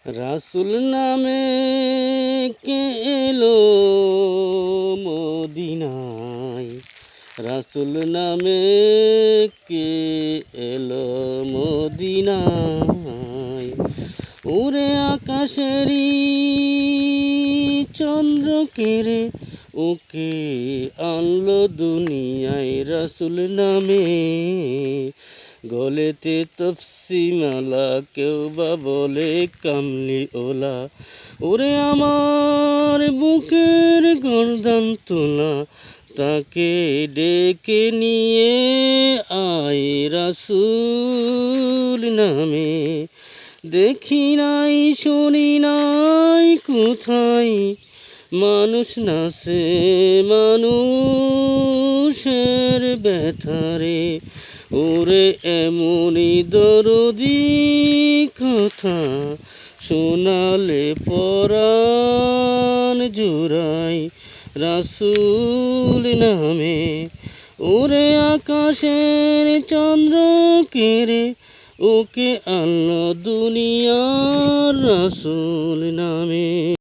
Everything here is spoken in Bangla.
রাসূল নামে কে এলো মদিনায়, রাসূল নামে কে এলো মদিনায়। ওরে আকাশেরই চন্দ্র কেড়ে ওকে আনলো দুনিয়ায় রাসূল নামে। গলেতে তফসিমালা, কেউ বা বলে কামলি ওলা। ওরে আমার বুকের গর্দান তোলা, তাকে ডেকে নিয়ে আয় রাসূল নামে। দেখি নাই শুনি নাই কোথায় মানুষ নাচে মানুষের ব্যথারে। ওরে এমনই দরদি কথা শোনালে পরাণ জুড়াই রাসূল নামে। ওরে আকাশের চন্দ্র কেড়ে ওকে আনলো দুনিয়ার রাসূল নামে।